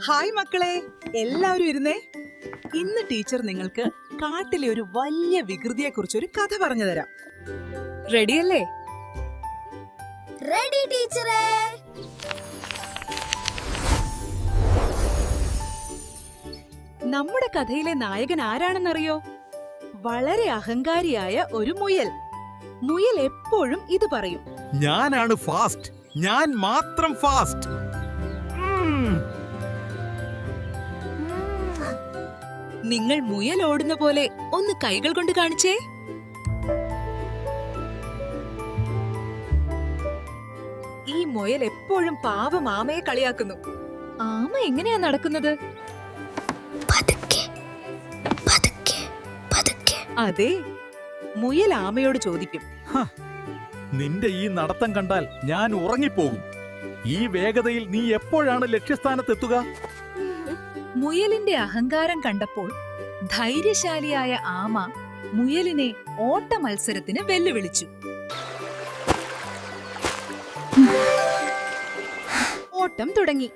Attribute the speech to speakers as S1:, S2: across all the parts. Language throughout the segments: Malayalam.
S1: ഹായ് മക്കളെ, എല്ലാവരും ഇരുന്നേ. ഇന്ന് ടീച്ചർ നിങ്ങൾക്ക് കാട്ടിലെ ഒരു വലിയ വികൃതിയെ കുറിച്ച് ഒരു കഥ പറഞ്ഞു തരാം. റെഡിയല്ലേ?
S2: റെഡി ടീച്ചറേ.
S1: നമ്മുടെ കഥയിലെ നായകൻ ആരാണെന്നറിയോ? വളരെ അഹങ്കാരിയായ ഒരു മുയൽ. മുയൽ എപ്പോഴും ഇത് പറയും,
S3: ഞാനാണ് ഫാസ്റ്റ്, ഞാൻ മാത്രം ഫാസ്റ്റ്.
S1: നിങ്ങൾ മുയൽ ഓടുന്ന പോലെ ഒന്ന് കൈകൾ കൊണ്ട് കാണിച്ചേ. ഈ മുയൽ എപ്പോഴും പാവം ആമയെ കളിയാക്കുന്നു. ആമ എങ്ങനെയാ നടക്കുന്നത്? അതെ, മുയൽ ആമയോട് ചോദിക്കും,
S3: നിന്റെ ഈ നടത്തം കണ്ടാൽ ഞാൻ ഉറങ്ങിപ്പോകും. ഈ വേഗതയിൽ നീ എപ്പോഴാണ് ലക്ഷ്യസ്ഥാനത്തെത്തുക?
S1: മുയലിന്റെ അഹങ്കാരം കണ്ടപ്പോൾ ധൈര്യശാലിയായ ആമ മുയലിനെ ഓട്ട മത്സരത്തിന് വെല്ലുവിളിച്ചു. ഓട്ടം തുടങ്ങി.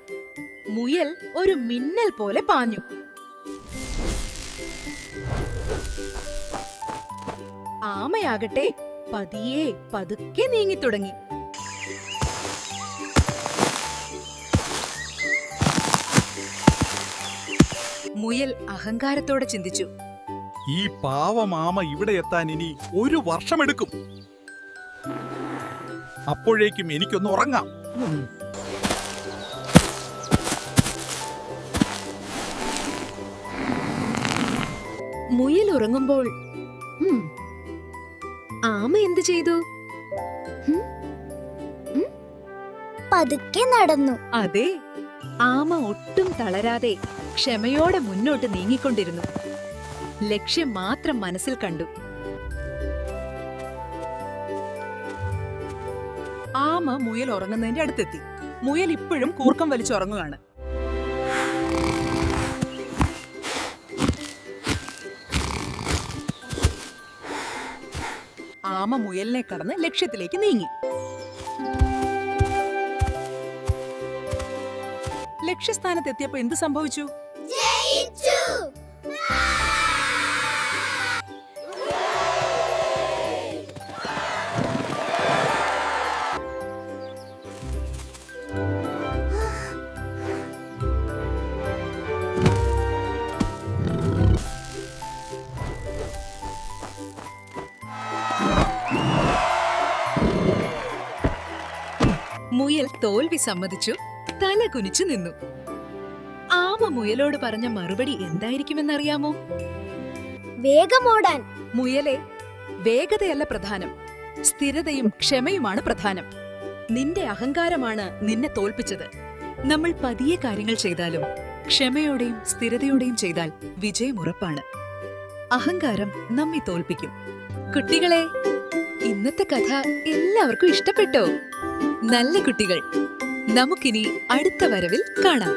S1: മുയൽ ഒരു മിന്നൽ പോലെ പാഞ്ഞു. ആമയാകട്ടെ പതിയെ പതുക്കെ നീങ്ങിത്തുടങ്ങി. മുയൽ അഹങ്കാരത്തോടെ ചിന്തിച്ചു,
S3: ഈ പാവം ആമ ഇവിടെ എത്താൻ ഇനി 1 വർഷമെടുക്കും. അപ്പോഴേക്കും എനിക്കൊന്ന് ഉറങ്ങാം.
S1: മുയൽ ഉറങ്ങുമ്പോൾ ആമ എന്തു ചെയ്തു?
S2: പതുക്കെ നടന്നു.
S1: അതെ, ആമ ഒട്ടും തളരാതെ ക്ഷമയോടെ മുന്നോട്ട് നീങ്ങിക്കൊണ്ടിരുന്നു. ലക്ഷ്യം മാത്രം മനസ്സിൽ കണ്ടു. ആമ മുയൽ ഉറങ്ങുന്നതിന്റെ അടുത്തെത്തി. മുയൽ ഇപ്പോഴും കൂർക്കം വലിച്ചുറങ്ങുകയാണ്. ആമ മുയലിനെ കടന്ന് ലക്ഷ്യത്തിലേക്ക് നീങ്ങി. ലക്ഷ്യസ്ഥാനത്തെത്തിയപ്പോ എന്ത് സംഭവിച്ചു? മുയൽ തോൽവി സമ്മതിച്ചു, തല കുനിച്ചു നിന്നു. ആമ മുയലോട് പറഞ്ഞ മറുപടി എന്തായിരിക്കുമെന്നറിയാമോ?
S2: വേഗമോടാൻ.
S1: മുയലെ, വേഗതയല്ല പ്രധാനം, സ്ഥിരതയും ക്ഷമയുമാണ് പ്രധാനം. നിന്റെ അഹങ്കാരമാണ് നിന്നെ തോൽപ്പിച്ചത്. നമ്മൾ പതിയെ കാര്യങ്ങൾ ചെയ്താലും ക്ഷമയോടെയും സ്ഥിരതയോടെയും ചെയ്താൽ വിജയം ഉറപ്പാണ്. അഹങ്കാരം നമ്മെ തോൽപ്പിക്കും. കുട്ടികളെ, ഇന്നത്തെ കഥ എല്ലാവർക്കും ഇഷ്ടപ്പെട്ടോ? നല്ല കുട്ടികൾ, നമുക്കിനി അടുത്ത വരവിൽ കാണാം.